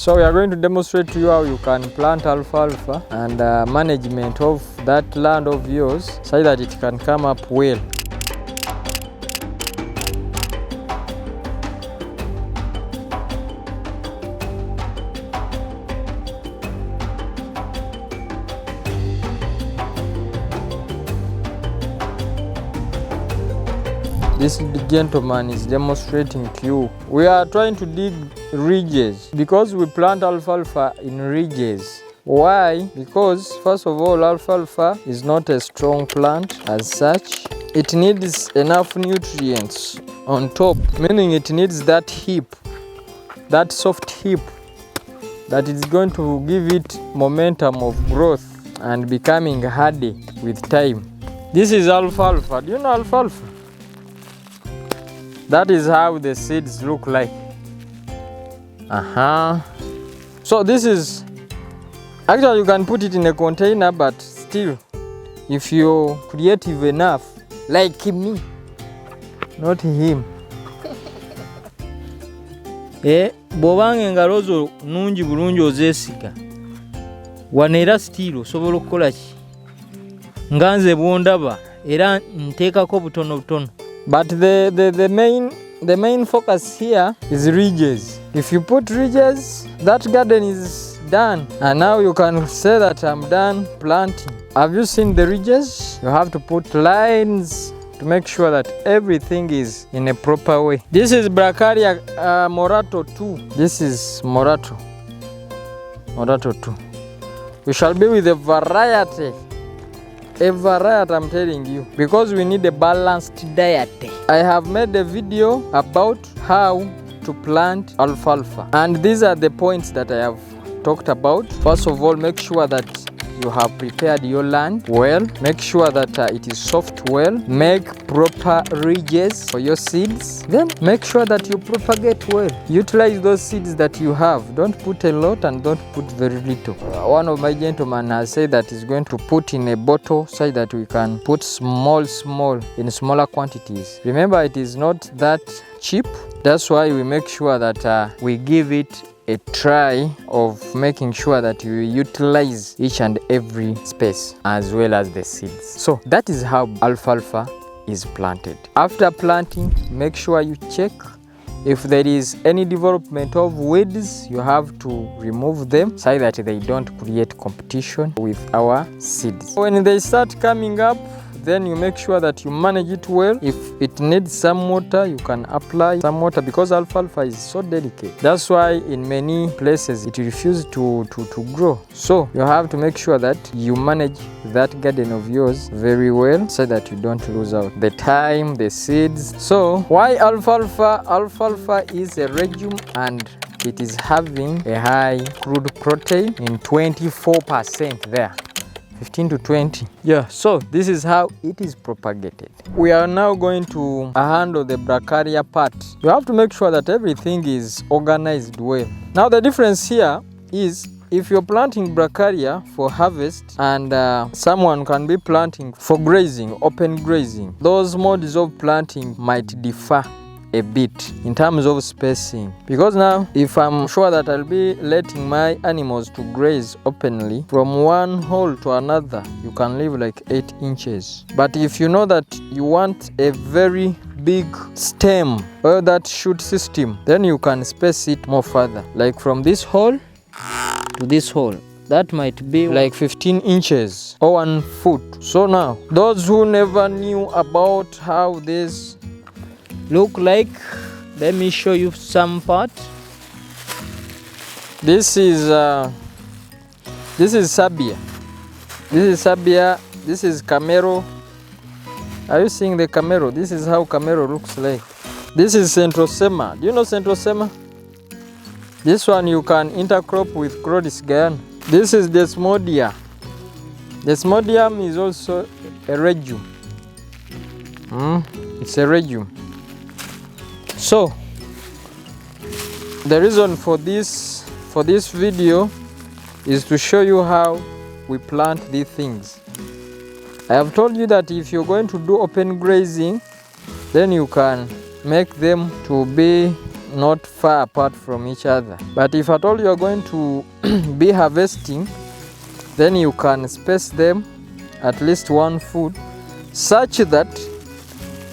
So we are going to demonstrate to you how you can plant alfalfa and management of that land of yours so that it can come up well. This gentleman is demonstrating to you. We are trying to dig ridges because we plant alfalfa in ridges. Why? Because first of all, alfalfa is not a strong plant as such. It needs enough nutrients on top, meaning it needs that hip, that soft hip that is going to give it momentum of growth and becoming hardy with time. This is alfalfa. Do you know alfalfa? That is how the seeds look like. So this is, actually you can put it in a container, but still, if you're creative enough, like me, not him. Bw'obanga engalo zo nnungi bulungi ozeesiga wano era sitiiro osobola okukola ki nga nze bw'ondaba era nteekako butono butono. But the main focus here is ridges. If you put ridges, that garden is done. And now you can say that I'm done planting. Have you seen the ridges? You have to put lines to make sure that everything is in a proper way. This is Bracharia Morato 2. This is Morato 2. We shall be with a variety. A variety, I'm telling you, because we need a balanced diet. I have made a video about how to plant alfalfa, and these are the points that I have talked about. First of all, make sure that you have prepared your land well. Make sure that it is soft well. Make proper ridges for your seeds. Then make sure that you propagate well. Utilize those seeds that you have. Don't put a lot and don't put very little. One of my gentlemen has said that he's going to put in a bottle so that we can put small in smaller quantities. Remember, it is not that cheap. That's why we make sure that we give it a try of making sure that you utilize each and every space as well as the seeds. So that is how alfalfa is planted. After planting, make sure you check if there is any development of weeds. You have to remove them so that they don't create competition with our seeds. When they start coming up, then you make sure that you manage it well. If it needs some water, you can apply some water because alfalfa is so delicate. That's why in many places it refuses to grow. So you have to make sure that you manage that garden of yours very well so that you don't lose out the time, the seeds. So why alfalfa? Alfalfa is a legume and it is having a high crude protein in 24% there. 15 to 20. Yeah, so this is how it is propagated. We are now going to handle the Bracharia part. You have to make sure that everything is organized well. Now the difference here is if you're planting Bracharia for harvest and someone can be planting for grazing, open grazing, those modes of planting might differ a bit in terms of spacing, because now if I'm sure that I'll be letting my animals to graze openly from one hole to another, you can leave like 8 inches. But if you know that you want a very big stem or that shoot system, then you can space it more further, like from this hole to this hole. That might be like 15 inches or 1 foot. So now those who never knew about how this look like, let me show you some part. This is Sabia. This is Sabia. This is Camero. Are you seeing the Camero? This is how Camero looks like. This is Centrosema. Do you know Centrosema? This one you can intercrop with Crodis Guyana. This is Desmodium. Desmodium is also a legume. It's a legume. So the reason for this video is to show you how we plant these things. I have told you that if you're going to do open grazing, then you can make them to be not far apart from each other. But if at all you are going to be harvesting, then you can space them at least 1 foot, such that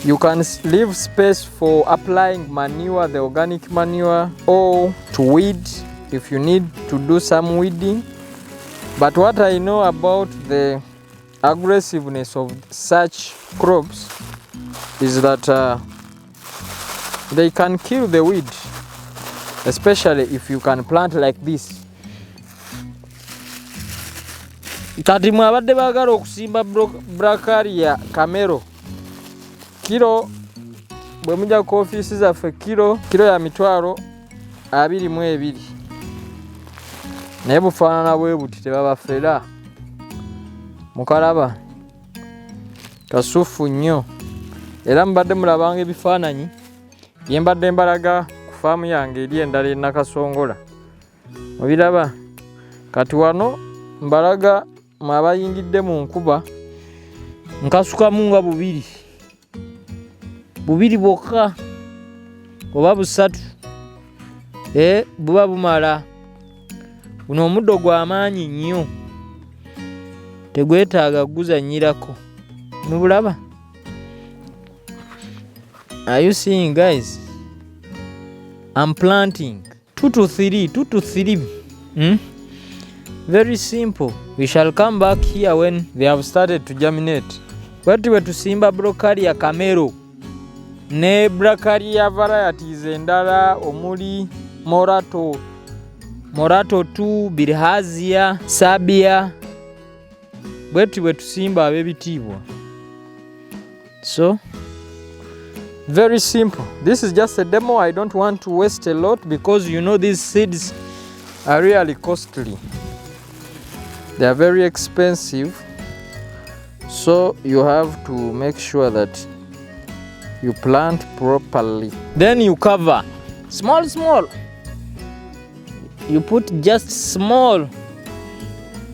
you can leave space for applying manure, the organic manure, or to weed if you need to do some weeding. But what I know about the aggressiveness of such crops is that they can kill the weed, especially if you can plant like this. Kati mwabadde bagala okusimba Bracharia camero, kilo bwe mujja ku ofiisi zaffe kilo ya 22 naye bufaanana bwe buti tebabafera. Mukalaba kasufu nnyo, era mbadde mulabanga ebifaananyi bye mbadde mbalaga ku faamu yange eri endala e Nakasongola. Mubiraba kati wano mbalaga mwabayingidde mu nkuba, nkasukamu nga 2 bwokka oba 3 buba bumala. Guno omuddo gwa maanyi nnyo, tegwetaaga guzannyirako. Mubulaba? Are you seeing, guys? I'm planting 2 to 3. Very simple. We shall come back here when they have started to germinate. Bwati bwe tusimba Bracharia camero ne Bracharia varieties endala omuli Morato 2, Bilharzia, Sabia. Bwati bwe tusimba ab'ebitiibwa. So very simple. This is just a demo. I don't want to waste a lot because you know these seeds are really costly. They are very expensive. So you have to make sure that you plant properly. Then you cover. Small. You put just small.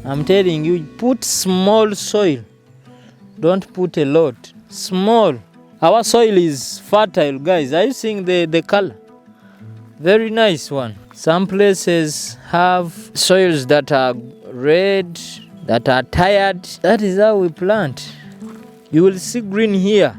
I'm telling you, put small soil. Don't put a lot. Small. Our soil is fertile, guys. Are you seeing the color? Very nice one. Some places have soils that are red, that are tired. That is how we plant. You will see green here.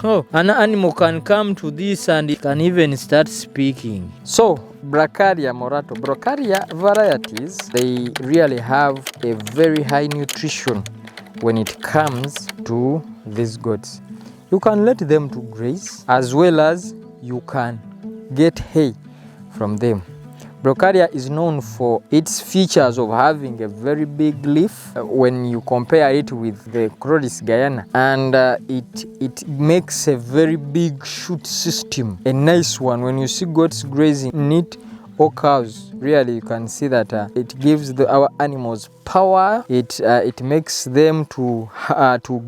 Oh, an animal can come to this and it can even start speaking. So, Bracharia morato, Bracharia varieties, they really have a very high nutrition when it comes to these goats. You can let them to graze as well as you can get hay from them. Bracharia is known for its features of having a very big leaf when you compare it with the Crodis Guyana, and it makes a very big shoot system, a nice one. When you see goats grazing in it or cows, really you can see that it gives our animals power. It makes them to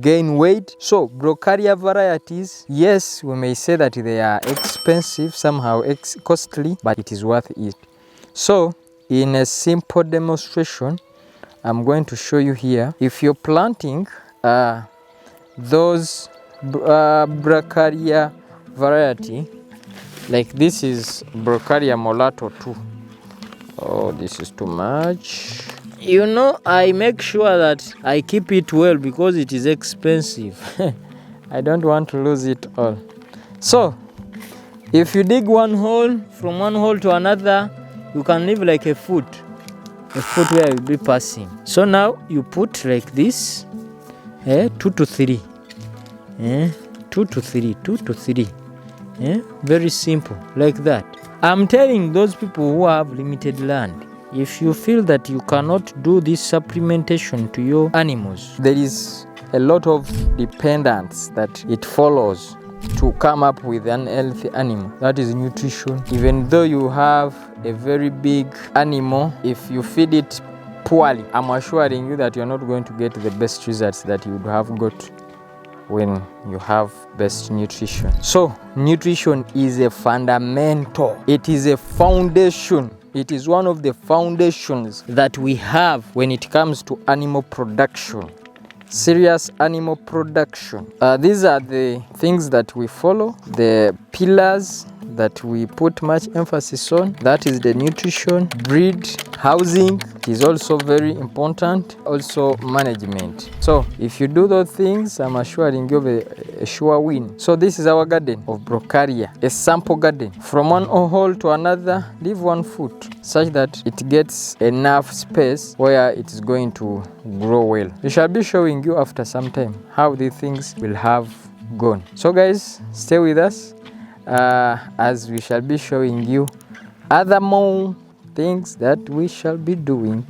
gain weight. So Bracharia varieties, yes, we may say that they are expensive, somehow costly, but it is worth it. So in a simple demonstration, I'm going to show you here. If you're planting those Bracharia variety, like this is Bracharia morato 2. Oh, this is too much. You know, I make sure that I keep it well because it is expensive. I don't want to lose it all. So if you dig one hole, from one hole to another, you can leave like a foot where you'll be passing. So now you put like this, 2 to 3, 2 to 3, 2 to 3. Very simple, like that. I'm telling those people who have limited land, if you feel that you cannot do this supplementation to your animals, there is a lot of dependence that it follows to come up with an healthy animal. That is nutrition. Even though you have a very big animal, if you feed it poorly, I'm assuring you that you're not going to get the best results that you would have got when you have best nutrition. So nutrition is a fundamental. It is a foundation. It is one of the foundations that we have when it comes to animal production. serious animal production. These are the things that we follow, the pillars that we put much emphasis on. That is the nutrition, breed, housing is also very important, also management. So if you do those things, I'm assuring you a sure win. So this is our garden of Bracharia, a sample garden. From one hole to another, leave 1 foot such that it gets enough space where it is going to grow well. We shall be showing you after some time how these things will have gone. So guys, stay with us as we shall be showing you other more things that we shall be doing.